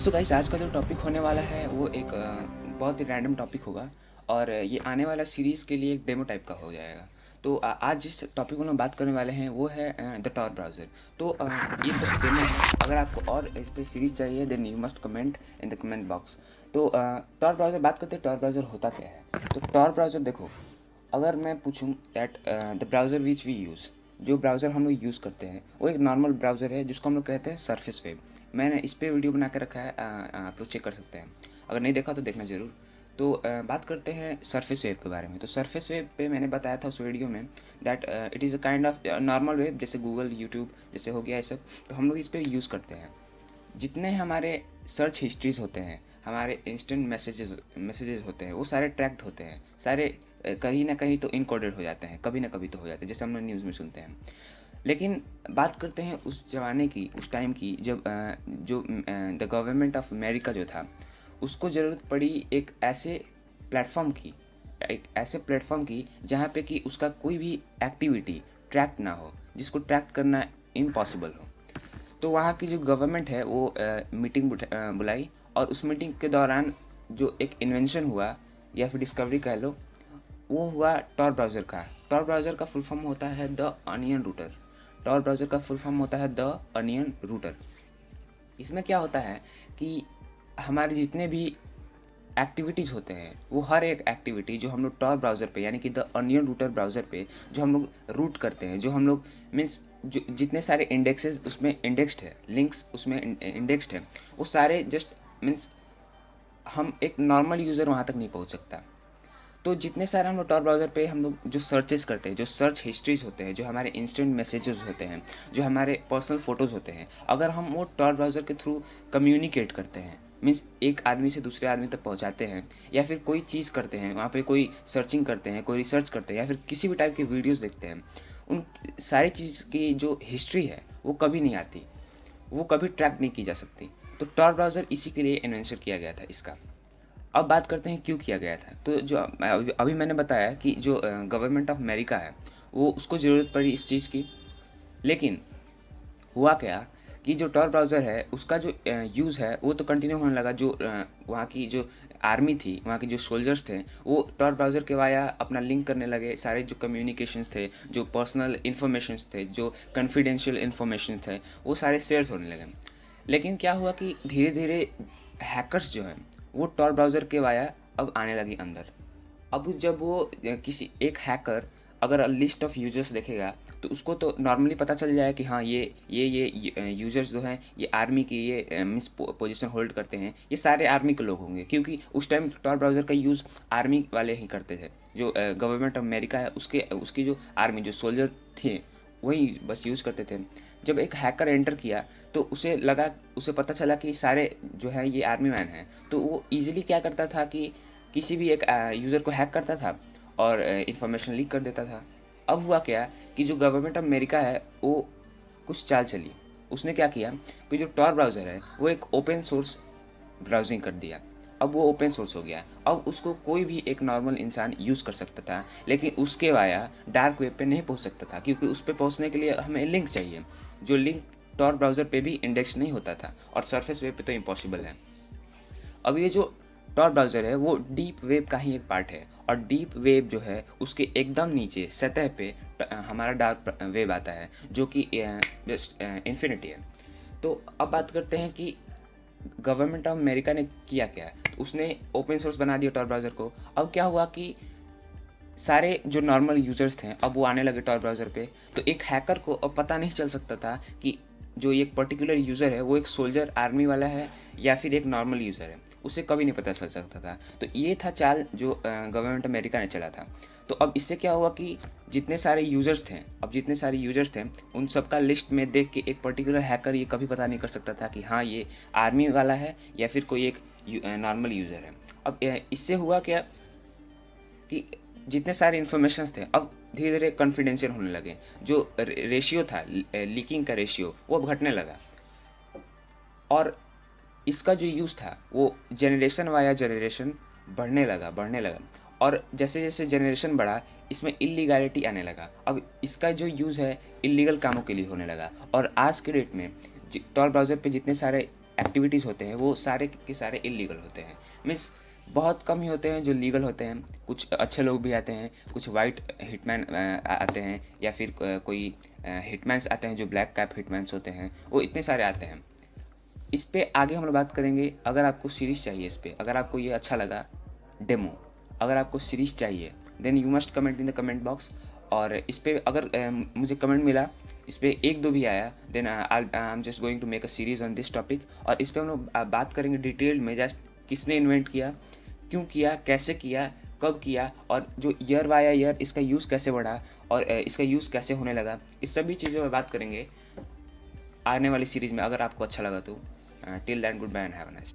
So guys, आज का जो टॉपिक होने वाला है वो एक बहुत ही रैंडम टॉपिक होगा और ये आने वाला सीरीज़ के लिए एक डेमो टाइप का हो जाएगा। तो आज जिस टॉपिक को हम बात करने वाले हैं वो है द टॉर ब्राउज़र। तो ये बस डेमो है। अगर आपको और इस पर सीरीज़ चाहिए then you must comment in the comment box. तो टॉर ब्राउज़र बात करते हैं, टॉर ब्राउज़र होता क्या है। तो टॉर ब्राउज़र देखो, अगर मैं पूछूं that the browser which we use, जो ब्राउज़र हम लोग यूज़ करते हैं वो एक नॉर्मल ब्राउज़र है जिसको हम लोग कहते हैं सरफेस वेब। मैंने इस पे वीडियो बना के रखा है, आप लोग चेक कर सकते हैं। अगर नहीं देखा तो देखना ज़रूर। तो बात करते हैं सरफेस वेब के बारे में। तो सरफेस वेब पे मैंने बताया था उस वीडियो में that it is a kind of normal web, जैसे गूगल, यूट्यूब जैसे हो गया ये सब। तो हम लोग इस पर यूज़ करते हैं। जितने हमारे सर्च हिस्ट्रीज होते हैं, हमारे इंस्टेंट मैसेजेस होते हैं, वो सारे ट्रैक्ड होते हैं। सारे कहीं ना कहीं तो इनकोडेड हो जाते हैं, कभी ना कभी तो हो जाते हैं, जैसे हम लोग न्यूज़ में सुनते हैं। लेकिन बात करते हैं उस ज़माने की, उस टाइम की, जब जो द गवर्नमेंट ऑफ अमेरिका जो था, उसको ज़रूरत पड़ी एक ऐसे प्लेटफॉर्म की जहाँ पे कि उसका कोई भी एक्टिविटी ट्रैक ना हो, जिसको ट्रैक करना इम्पॉसिबल हो। तो वहाँ की जो गवर्नमेंट है वो मीटिंग बुलाई, और उस मीटिंग के दौरान जो एक इन्वेंशन हुआ या फिर डिस्कवरी कह लो, वो हुआ टॉर ब्राउज़र का। टॉर ब्राउज़र का फुल फॉर्म होता है the onion router. Tor browser का फुल फॉर्म होता है द अनियन रूटर। इसमें क्या होता है कि हमारे जितने भी एक्टिविटीज़ होते हैं, वो हर एक एक्टिविटी जो हम लोग टॉर ब्राउज़र पे यानी कि द अनियन रूटर ब्राउज़र पे जो हम लोग रूट करते हैं, जो हम लोग मीन्स जो जितने सारे इंडेक्सेस उसमें इंडेक्स्ड है, लिंक्स उसमें इंडेक्स्ड है, वो सारे जस्ट मीन्स हम एक नॉर्मल यूज़र वहाँ तक नहीं पहुँच सकता। तो जितने सारे हम लोग टॉर ब्राउज़र पे हम लोग जो सर्चेस करते हैं, जो सर्च हिस्ट्रीज होते हैं, जो हमारे इंस्टेंट मैसेजेस होते हैं, जो हमारे पर्सनल फ़ोटोज़ होते हैं, अगर हम वो टॉर ब्राउज़र के थ्रू कम्युनिकेट करते हैं, मीन्स एक आदमी से दूसरे आदमी तक पहुंचाते हैं, या फिर कोई चीज़ करते हैं, वहाँ पे कोई सर्चिंग करते हैं, कोई रिसर्च करते हैं, या फिर किसी भी टाइप की वीडियोज़ देखते हैं, उन सारी चीज़ की जो हिस्ट्री है वो कभी नहीं आती, वो कभी ट्रैक नहीं की जा सकती। तो टॉर ब्राउज़र इसी के लिए इन्वेंशन किया गया था इसका। अब बात करते हैं क्यों किया गया था। तो जो अभी मैंने बताया कि जो गवर्नमेंट ऑफ अमेरिका है, वो उसको ज़रूरत पड़ी इस चीज़ की। लेकिन हुआ क्या कि जो टॉर ब्राउज़र है उसका जो यूज़ है वो तो कंटिन्यू होने लगा। जो वहाँ की जो आर्मी थी, वहाँ के जो सोल्जर्स थे, वो टॉर ब्राउज़र के वाया अपना लिंक करने लगे। सारे जो कम्युनिकेशंस थे, जो पर्सनल इन्फॉर्मेशंस थे, जो कॉन्फिडेंशियल इन्फॉर्मेशन थे, वो सारे शेयर्स होने लगे। लेकिन क्या हुआ कि धीरे धीरे हैकर्स जो हैं वो टॉर ब्राउज़र के वाया अब आने लगी अंदर। अब जब वो किसी एक हैकर अगर लिस्ट ऑफ यूजर्स देखेगा, तो उसको तो नॉर्मली पता चल जाए कि हाँ ये यूजर्स जो हैं ये आर्मी की ये मिस पोजीशन होल्ड करते हैं, ये सारे आर्मी के लोग होंगे, क्योंकि उस टाइम टॉर ब्राउज़र का यूज़ आर्मी वाले ही करते थे। जो गवर्नमेंट ऑफ अमेरिका है उसके उसकी जो आर्मी जो सोल्जर थे वही बस यूज़ करते थे। जब एक हैकर एंटर किया तो उसे पता चला कि सारे जो है ये आर्मी मैन हैं, तो वो ईजिली क्या करता था कि किसी भी एक यूज़र को हैक करता था और इन्फॉर्मेशन लीक कर देता था। अब हुआ क्या कि जो गवर्नमेंट ऑफ अमेरिका है वो कुछ चाल चली। उसने क्या किया कि जो टॉर ब्राउज़र है वो एक ओपन सोर्स ब्राउजिंग कर दिया। अब वो ओपन सोर्स हो गया, अब उसको कोई भी एक नॉर्मल इंसान यूज़ कर सकता था, लेकिन उसके वाया डार्क वेब पे नहीं पहुंच सकता था, क्योंकि उस पे पहुंचने के लिए हमें लिंक चाहिए, जो लिंक टॉर ब्राउज़र पे भी इंडेक्स नहीं होता था, और सरफेस वेब पे तो इम्पॉसिबल है। अब ये जो टॉर ब्राउज़र है वो डीप वेब का ही एक पार्ट है, और डीप वेब जो है उसके एकदम नीचे सतह पे हमारा डार्क वेब आता है, जो कि जस्ट इन्फिनिटी है। तो अब बात करते हैं कि गवर्नमेंट ऑफ अमेरिका ने किया क्या है। तो उसने ओपन सोर्स बना दिया टॉर ब्राउज़र को। अब क्या हुआ कि सारे जो नॉर्मल यूज़र्स थे अब वो आने लगे टॉर ब्राउज़र पे। तो एक हैकर को अब पता नहीं चल सकता था कि जो एक पर्टिकुलर यूज़र है वो एक सोल्जर आर्मी वाला है या फिर एक नॉर्मल यूज़र है, उसे कभी नहीं पता चल सकता था। तो ये था चाल जो गवर्नमेंट अमेरिका ने चला था। तो अब इससे क्या हुआ कि जितने सारे यूज़र्स थे उन सबका लिस्ट में देख के एक पर्टिकुलर हैकर ये कभी पता नहीं कर सकता था कि हाँ ये आर्मी वाला है या फिर कोई एक नॉर्मल यूज़र है। अब इससे हुआ क्या कि जितने सारे इन्फॉर्मेशंस थे अब धीरे धीरे कॉन्फिडेंशियल होने लगे। जो रेशियो था लीकिंग का रेशियो वो अब घटने लगा, और इसका जो यूज़ था वो जनरेशन वाया जनरेशन बढ़ने लगा। और जैसे जैसे जनरेशन बढ़ा इसमें इलीगैलिटी आने लगा। अब इसका जो यूज़ है इलीगल कामों के लिए होने लगा। और आज के डेट में टॉर ब्राउज़र पे जितने सारे एक्टिविटीज़ होते हैं वो सारे के सारे इलीगल होते हैं। मीन्स बहुत कम ही होते हैं जो लीगल होते हैं। कुछ अच्छे लोग भी आते हैं, कुछ वाइट हिटमैन आते हैं, या फिर कोई हिटमैन्स आते हैं जो ब्लैक कैप हिटमैन्स होते हैं, वो इतने सारे आते हैं। इस पे आगे हम लोग बात करेंगे। अगर आपको सीरीज़ चाहिए इस पे, अगर आपको ये अच्छा लगा डेमो, अगर आपको सीरीज़ चाहिए then you must comment in the comment box. और इस पे अगर मुझे कमेंट मिला, इस पे एक दो भी आया, then I am just going to make a series on this topic. और इस पे हम लोग बात करेंगे डिटेल में, जस्ट किसने इन्वेंट किया, क्यों किया, कैसे किया, कब किया, और जो ईयर बाय ईयर इसका यूज़ कैसे बढ़ा, और इसका यूज़ कैसे होने लगा, इस सभी चीज़ों पर बात करेंगे आने वाली सीरीज़ में। अगर आपको अच्छा लगा तो till then good bye and have a nice.